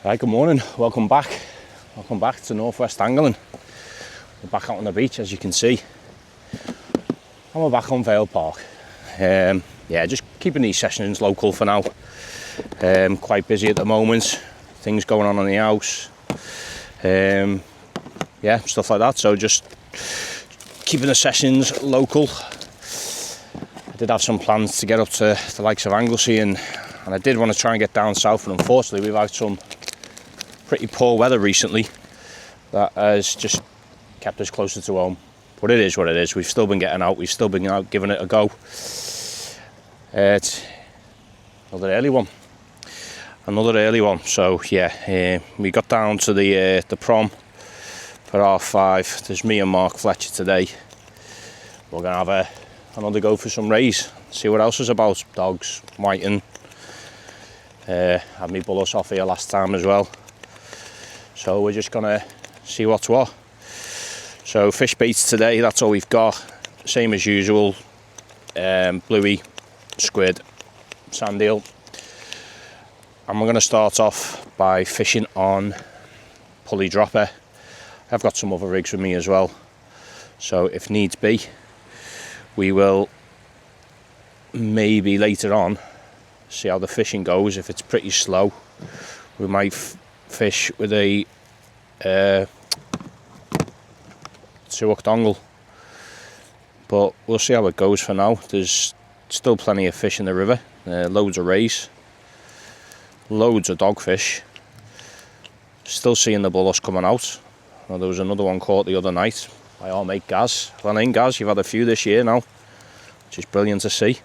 Right, good morning, welcome back to Northwest Angling. We're back out on the beach, as you can see, and we're back on Vale Park. Just keeping these sessions local for now. Quite busy at the moment, things going on in the house, stuff like that, so just keeping the sessions local. I did have some plans to get up to the likes of Anglesey and I did want to try and get down south, but unfortunately we've had some pretty poor weather recently that has just kept us closer to home. But it is what it is. We've still been getting out, we've still been out giving it a go. It's another early one. So we got down to the prom for R5. There's me and Mark Fletcher today. We're gonna have another go for some rays, see what else is about. Dogs, whiting. Had me bullets off here last time as well. So we're just gonna see what's what. So fish baits today, that's all we've got. Same as usual, bluey, squid, sand eel. And we're gonna start off by fishing on pulley dropper. I've got some other rigs with me as well. So if needs be, we will maybe later on see how the fishing goes. If it's pretty slow, we might fish with a 2-hook dongle, but we'll see how it goes for now. There's still plenty of fish in the river, loads of rays, loads of dogfish, still seeing the bullets coming out. Well, there was another one caught the other night by our mate Gaz. Well in Gaz, you've had a few this year now, which is brilliant to see.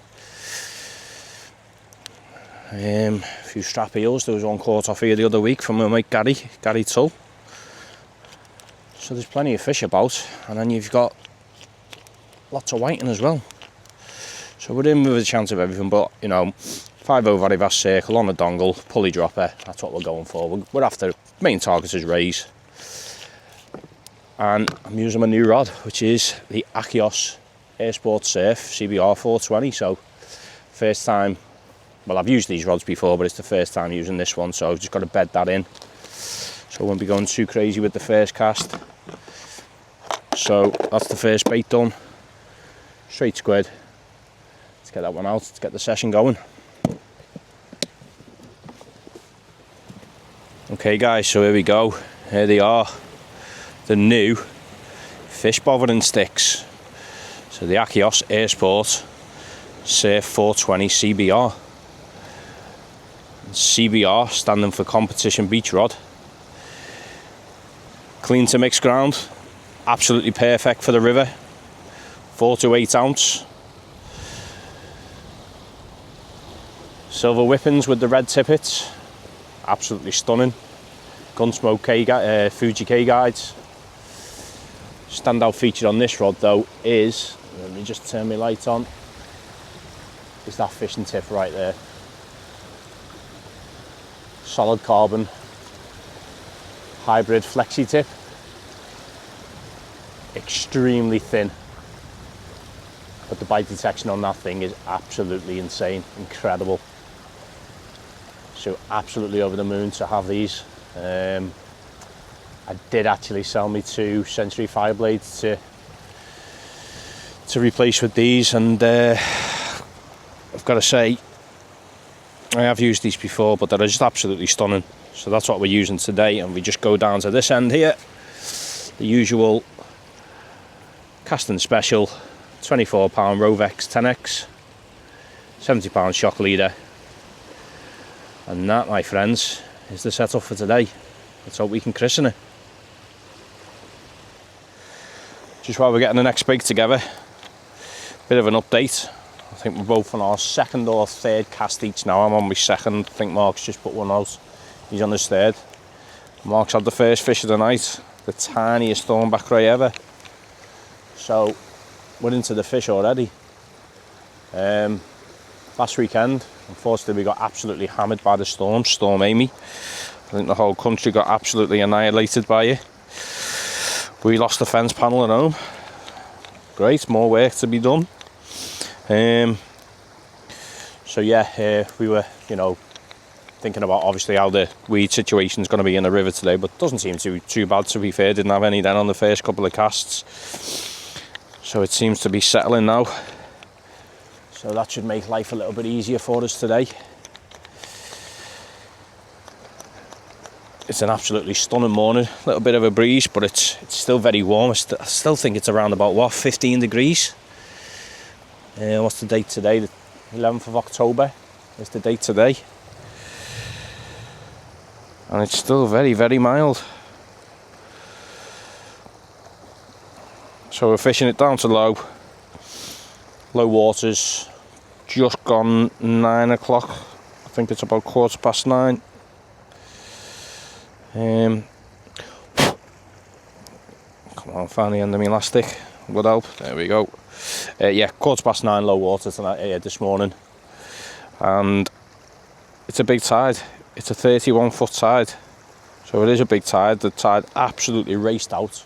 A few strap eels. There was one caught off here the other week from my mate Gary Tull. So there's plenty of fish about, and then you've got lots of whiting as well. So we're in with a chance of everything, but 5/0 very vast circle on a dongle, pulley dropper, that's what we're going for. We're after, main target is rays. And I'm using my new rod, which is the Achios Air Sport Surf CBR 420. So first time, well, I've used these rods before, but it's the first time using this one, so I've just got to bed that in. So I won't be going too crazy with the first cast. So that's the first bait done. Straight squid. Let's get that one out, let's get the session going. Okay guys, so here we go. Here they are. The new fish bothering sticks. So the Achios Air Sport Surf 420 CBR. CBR standing for competition beach rod. Clean to mixed ground, absolutely perfect for the river. 4 to 8 ounce. Silver whippings with the red tippets, absolutely stunning. Gunsmoke Fuji K guides. Standout feature on this rod though is, let me just turn my light on, is that fishing tip right there. Solid carbon hybrid flexi tip, extremely thin, but the bite detection on that thing is absolutely insane, incredible. So absolutely over the moon to have these. I did actually sell me 2 Century Fire Blades to replace with these, and I've got to say I have used these before, but they're just absolutely stunning. So that's what we're using today, and we just go down to this end here. The usual casting special 24 pound Rovex 10X, 70 pound shock leader, and that, my friends, is the setup for today. Let's hope we can christen it. Just while we're getting the next bait together, bit of an update. I think we're both on our second or third cast each now. I'm on my second. I think Mark's just put one out. He's on his third. Mark's had the first fish of the night, the tiniest thornback ray ever. So we're into the fish already. Last weekend, unfortunately, we got absolutely hammered by the storm, Storm Amy. I think the whole country got absolutely annihilated by it. We lost the fence panel at home. Great, more work to be done. So yeah, we were, thinking about obviously how the weed situation is going to be in the river today, but it doesn't seem to be too bad, to be fair. Didn't have any then on the first couple of casts, so it seems to be settling now, so that should make life a little bit easier for us today. It's an absolutely stunning morning. A little bit of a breeze, but it's still very warm. I still think it's around about, what, 15 degrees. What's the date today? The 11th of October is the date today. And it's still very, very mild. So we're fishing it down to low waters. Just gone 9 o'clock. I think it's about 9:15. Come on, find the end of my elastic. Would help. There we go. Yeah, 9:15 low water tonight here this morning, and it's a big tide. It's a 31-foot tide, so it is a big tide. The tide absolutely raced out.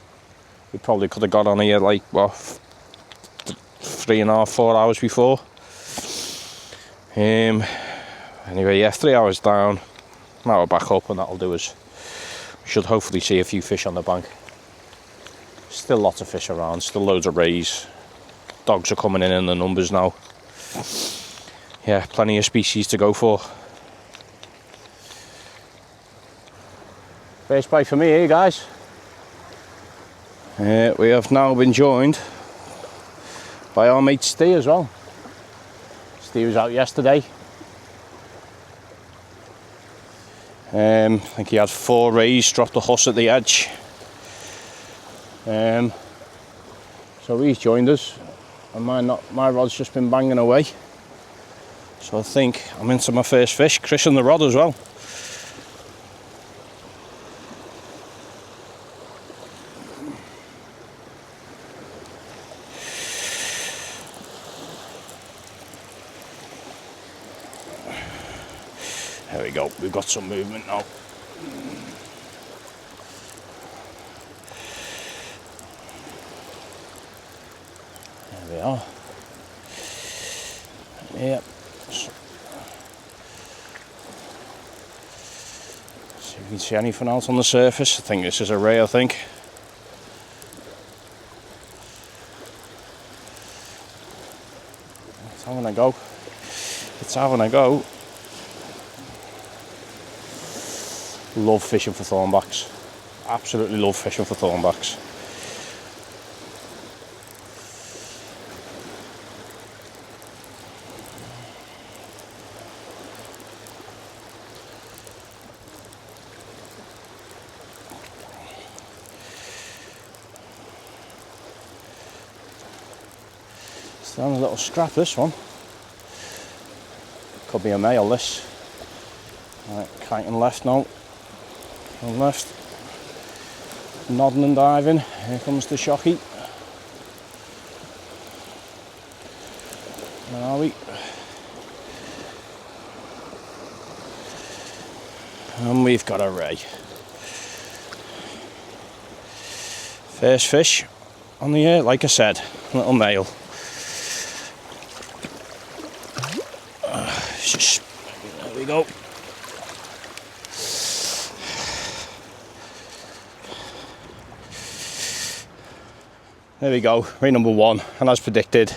We probably could have got on here like, what, 3.5, 4 hours before. Anyway, yeah, 3 hours down. Now we're back up, and that'll do us. Should hopefully see a few fish on the bank. Still lots of fish around, still loads of rays. Dogs are coming in the numbers now. Yeah, plenty of species to go for. First bite for me here, guys. We have now been joined by our mate Steve as well. Steve was out yesterday. I think he had 4 rays, dropped a huss at the edge. So he's joined us, and my rod's just been banging away. So I think I'm into my first fish, christening the rod as well. There we go, we've got some movement now. There we are. Yep. See if we can see anything else on the surface. I think this is a ray, I think. It's having a go. It's having a go. Love fishing for thornbacks. Absolutely love fishing for thornbacks. Still on a little scrap, this one. Could be a male, this. Right, kiting left now. On left, nodding and diving. Here comes the shocky. Where are we? And we've got a ray. First fish on the air, like I said, little male. There we go. There we go, ray number 1, and as predicted,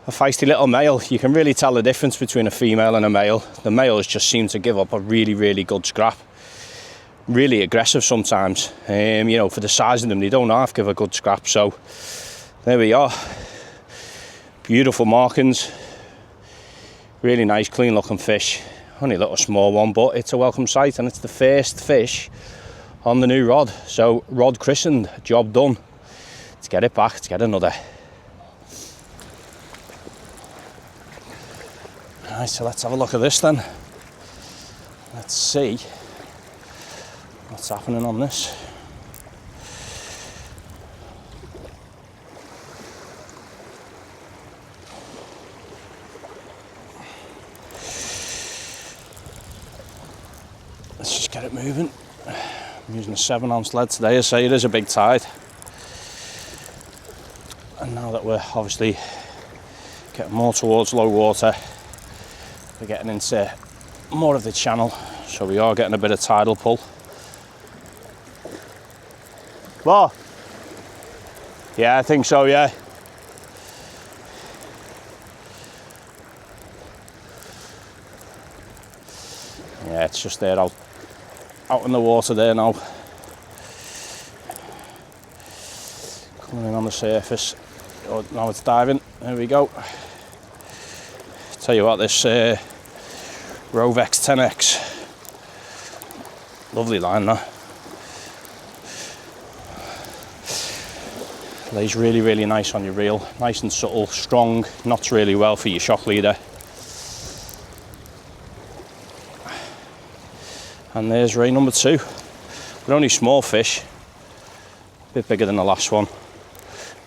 a feisty little male. You can really tell the difference between a female and a male. The males just seem to give up a really, really good scrap. Really aggressive sometimes. You know, for the size of them, they don't half give a good scrap. So there we are. Beautiful markings. Really nice, clean looking fish. Only a little small one, but it's a welcome sight, and it's the first fish on the new rod. So rod christened, job done. Let's get it back, let's get another. Alright, so let's have a look at this then. Let's see what's happening on this. Let's just get it moving. I'm using a 7-ounce lead today. I say it is a big tide. And now that we're obviously getting more towards low water, we're getting into more of the channel, so we are getting a bit of tidal pull. What? Yeah, I think so, yeah. Yeah, it's just there out in the water there now. Coming in on the surface. Oh, now it's diving. There we go. Tell you what, this Rovex 10X. Lovely line, that. Lays really, really nice on your reel. Nice and subtle, strong, knots really well for your shock leader. And there's ray number 2. But only small fish. A bit bigger than the last one.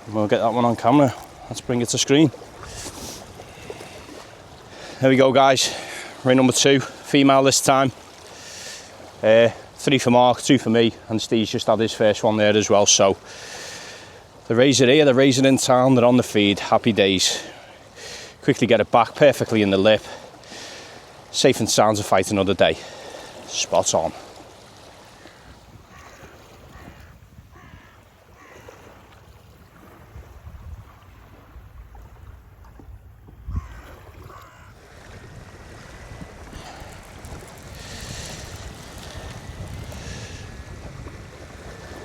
And we'll get that one on camera. Let's bring it to screen. There we go, guys. Ray number 2, female this time. 3 for Mark, 2 for me, and Steve's just had his first one there as well. So the rays are here, the rays are in town, they're on the feed. Happy days. Quickly get it back, perfectly in the lip. Safe and sound to fight another day. Spot on.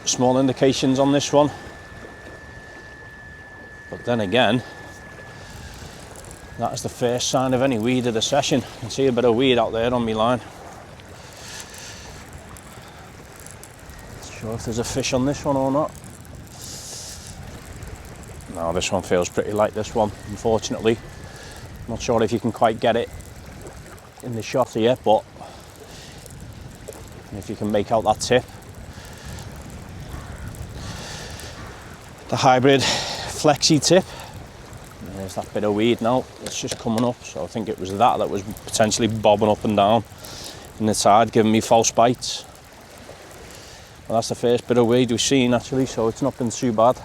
Small indications on this one, but then again, that is the first sign of any weed of the session. I can see a bit of weed out there on my line. Not sure if there's a fish on this one or not. No, this one feels pretty light, this one, unfortunately. Not sure if you can quite get it in the shot here, but if you can make out that tip. The hybrid flexi tip. And there's that bit of weed now, it's just coming up, so I think it was that was potentially bobbing up and down in the tide, giving me false bites. Well, that's the first bit of weed we've seen actually, so it's not been too bad.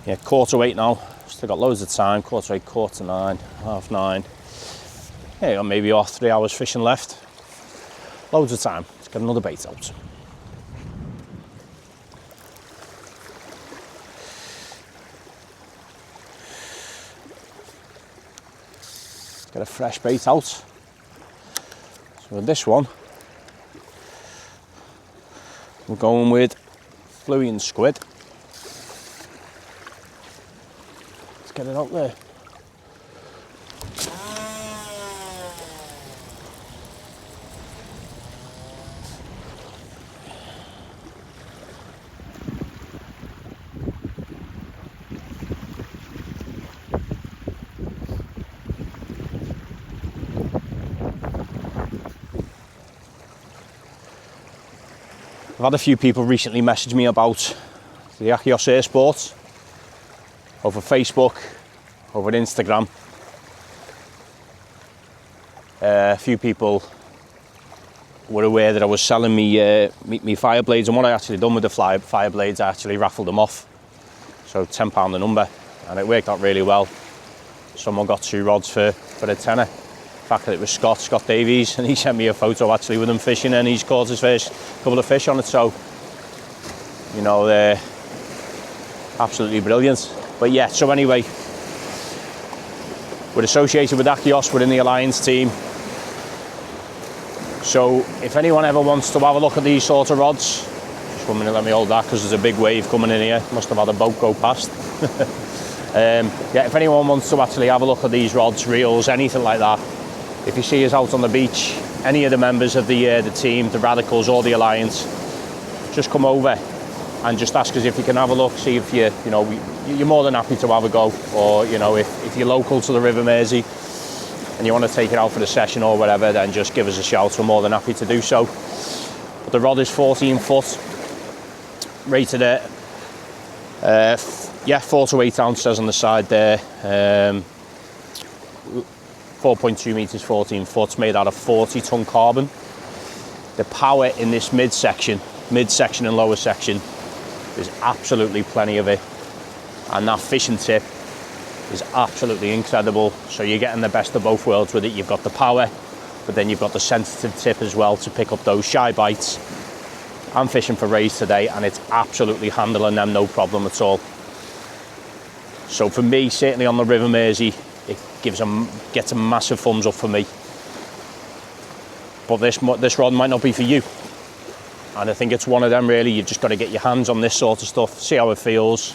Yeah, 8:15 now, still got loads of time, 8:15, 8:45, 9:30. Yeah, maybe 3 hours fishing left. Loads of time. Let's get another bait out. Let's get a fresh bait out. So with this one, we're going with Fluvian squid. Let's get it out there. I've had a few people recently message me about the Achios Air Sports over Facebook, over Instagram. A few people were aware that I was selling me fire blades, and what I actually done with the fire blades, I actually raffled them off. So £10 a number, and it worked out really well. Someone got 2 rods for a tenner. The fact that it was Scott Davies, and he sent me a photo actually with him fishing, and he's caught his first couple of fish on it. So, you know, they're absolutely brilliant. But yeah, so anyway, we're associated with Achios, we're in the Alliance team. So if anyone ever wants to have a look at these sort of rods, just 1 minute, let me hold that because there's a big wave coming in here. Must have had a boat go past. Yeah, if anyone wants to actually have a look at these rods, reels, anything like that, if you see us out on the beach, any of the members of the team, the Radicals or the Alliance, just come over and just ask us if you can have a look, see if you're more than happy to have a go, or if you're local to the River Mersey and you want to take it out for the session or whatever, then just give us a shout. We're more than happy to do so. But the rod is 14 foot, rated at 4 to 8 ounce, says on the side there. 4.2 meters, 14 foot, made out of 40 ton carbon. The power in this midsection and lower section, there's absolutely plenty of it. and that fishing tip is absolutely incredible. So you're getting the best of both worlds with it. You've got the power, but then you've got the sensitive tip as well to pick up those shy bites. I'm fishing for rays today, and it's absolutely handling them no problem at all. So for me, certainly on the River Mersey, it gets a massive thumbs up for me. But this rod might not be for you. And I think it's one of them really, you've just got to get your hands on this sort of stuff, see how it feels.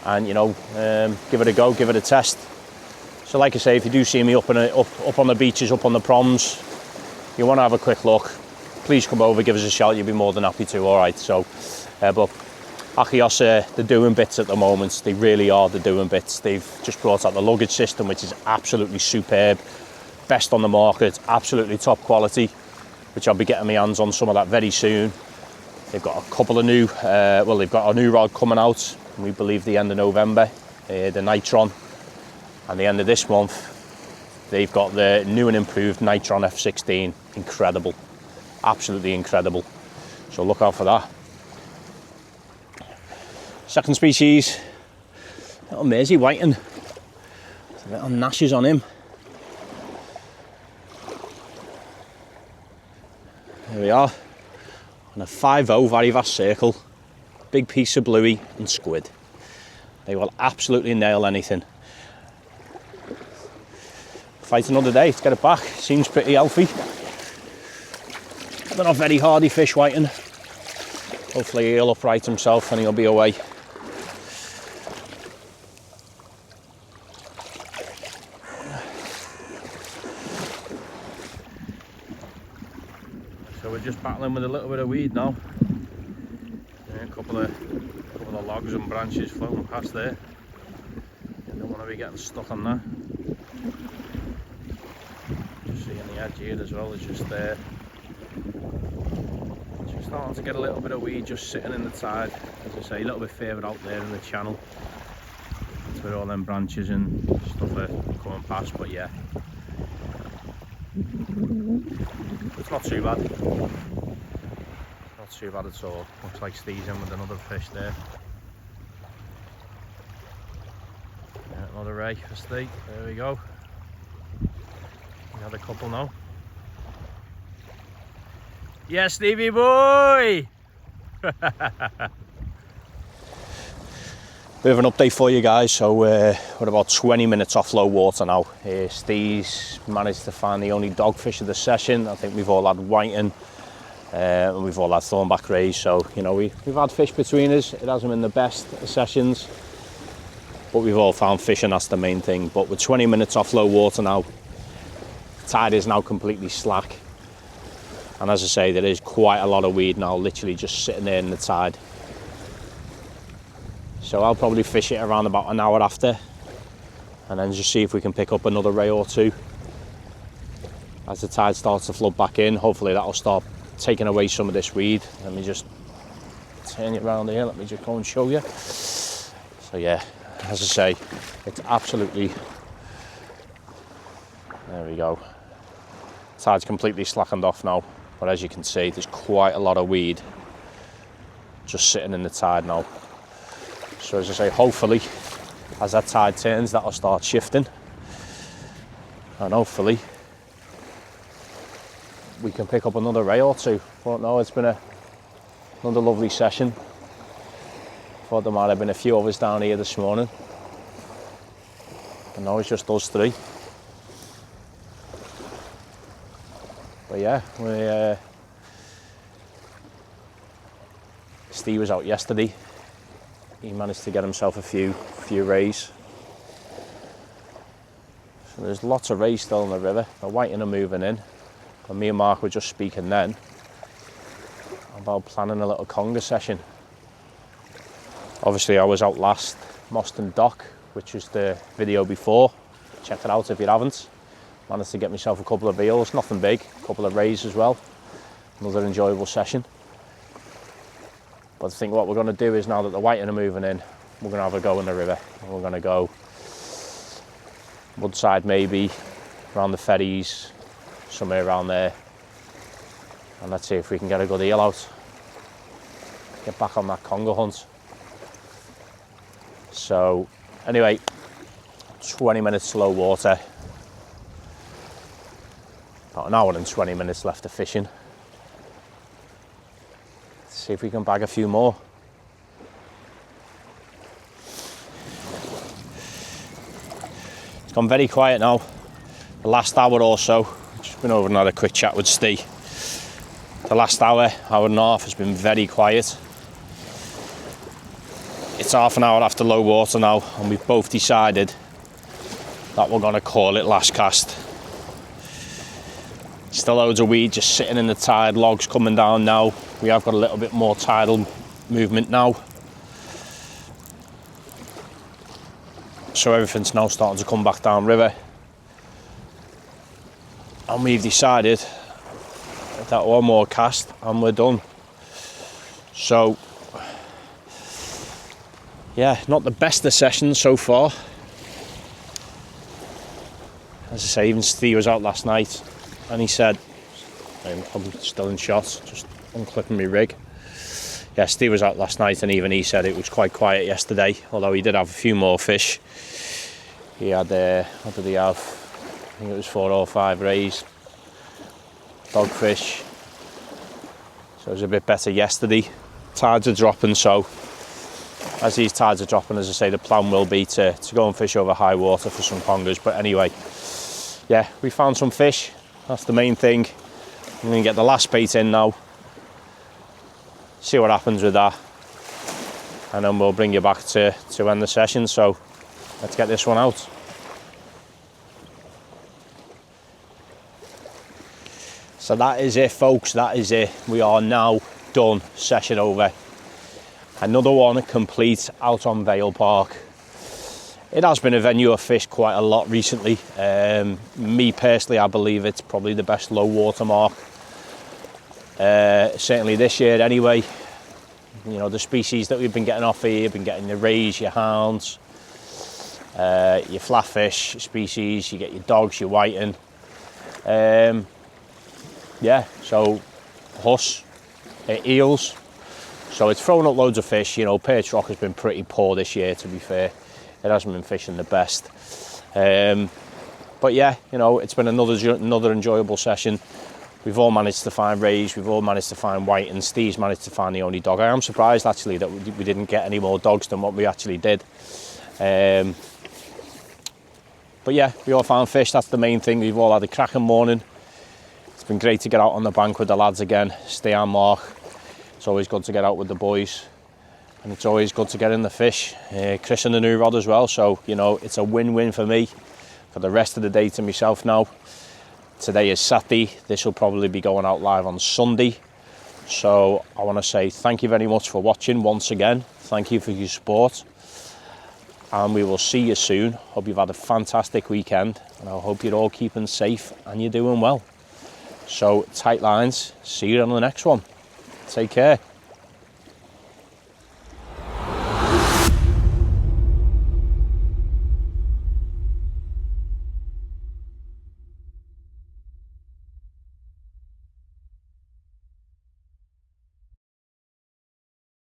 And give it a go, give it a test. So like I say, if you do see me up on the beaches, up on the proms, you want to have a quick look, please come over, give us a shout, you'll be more than happy to, alright. So, but Achios, they're doing bits at the moment, they really are, they're doing bits. They've just brought out the luggage system, which is absolutely superb, best on the market, absolutely top quality, which I'll be getting my hands on some of that very soon. They've got a couple of new, they've got a new rod coming out, we believe the end of November, the Nitron, and the end of this month, they've got the new and improved Nitron F16, incredible, absolutely incredible. So look out for that. Second species, little Mersey whiting, little gnashes on him. There we are, on a 5.0 very vast circle, big piece of bluey and squid. They will absolutely nail anything. Fight another day to get it back, seems pretty healthy. They're not very hardy fish, whiting. Hopefully he'll upright himself and he'll be away. So we're just battling with a little bit of weed now. A couple of logs and branches floating past there. I don't want to be getting stuck on that. Just seeing the edge here as well, it's just there. Just starting to get a little bit of weed just sitting in the tide. As I say, a little bit further out there in the channel. That's where all them branches and stuff are coming past, but yeah. It's not too bad. Not too bad at all. Looks like Steve's in with another fish there. Yeah, another ray for Steve. There we go. We had a couple now. Yeah, Stevie boy! Bit of an update for you guys. So we're about 20 minutes off low water now. Steve's managed to find the only dogfish of the session. I think we've all had whiting and we've all had thornback rays. So we've had fish between us. It hasn't been the best of sessions, but we've all found fish, and that's the main thing. But we're 20 minutes off low water now. The tide is now completely slack, and as I say, there is quite a lot of weed now, literally just sitting there in the tide. So I'll probably fish it around about an hour after, and then just see if we can pick up another ray or two. As the tide starts to flood back in, hopefully that'll start taking away some of this weed. Let me just turn it around here, let me just go and show you. So yeah, as I say, it's absolutely, there we go. Tide's completely slackened off now, but as you can see, there's quite a lot of weed just sitting in the tide now. So as I say, hopefully, as that tide turns, that'll start shifting. And hopefully, we can pick up another ray or two. But no, it's been another lovely session. Thought there might have been a few of us down here this morning. But no, it's just us three. But yeah, Steve was out yesterday. He managed to get himself a few rays. So there's lots of rays still in the river. The whiting are moving in. And me and Mark were just speaking then about planning a little conga session. Obviously I was out last, Moston Dock, which was the video before. Check it out if you haven't. Managed to get myself a couple of eels, nothing big, a couple of rays as well. Another enjoyable session. But I think what we're going to do is, now that the whiting are moving in, we're going to have a go in the river. And we're going to go Woodside maybe, around the ferries, somewhere around there. And let's see if we can get a good eel out. Get back on that conga hunt. So anyway, 20 minutes low water, about an hour and 20 minutes left of fishing. Let's see if we can bag a few more. It's gone very quiet now. The last hour or so, just been over and had a quick chat with Steve. The last hour and a half has been very quiet. It's half an hour after low water now, and we've both decided that we're going to call it last cast. Still loads of weed just sitting in the tide, logs coming down now. We have got a little bit more tidal movement now. So everything's now starting to come back down river. And we've decided that one more cast and we're done. So, yeah, not the best of sessions so far. As I say, even Steve was out last night and he said, I'm still in shot, just unclipping my rig. Yeah, Steve was out last night and even he said it was quite quiet yesterday, although he did have a few more fish. He had, what did he have? I think it was 4 or 5 rays, dogfish. So it was a bit better yesterday. Tides are dropping, so as these tides are dropping, as I say, the plan will be to go and fish over high water for some congers. But anyway, yeah, we found some fish. That's the main thing. I'm going to get the last bait in now, see what happens with that, and then we'll bring you back to end the session. So let's get this one out. So that is it, folks, that is it. We are now done, session over. Another one complete out on Vale Park. It has been a venue I've fished quite a lot recently. Me personally, I believe it's probably the best low water mark. Certainly this year anyway. You know, the species that we've been getting off here, you've been getting your rays, your hounds, your flatfish species, you get your dogs, your whiting. Yeah, so huss, eels. So it's thrown up loads of fish. You know, perch rock has been pretty poor this year, to be fair. It hasn't been fishing the best. But yeah, you know, it's been another enjoyable session. We've all managed to find rays, we've all managed to find white, and Steve's managed to find the only dog. I am surprised actually that we didn't get any more dogs than what we actually did. But yeah, we all found fish, that's the main thing. We've all had a cracking morning. It's been great to get out on the bank with the lads again, stay on mark. It's always good to get out with the boys. And it's always good to get in the fish. Chris and the new rod as well, so you know, it's a win-win for me for the rest of the day to myself now. Today is Saturday, this will probably be going out live on Sunday. So I want to say thank you very much for watching once again. Thank you for your support. And we will see you soon. Hope you've had a fantastic weekend. And I hope you're all keeping safe and you're doing well. So tight lines, see you on the next one. Take care.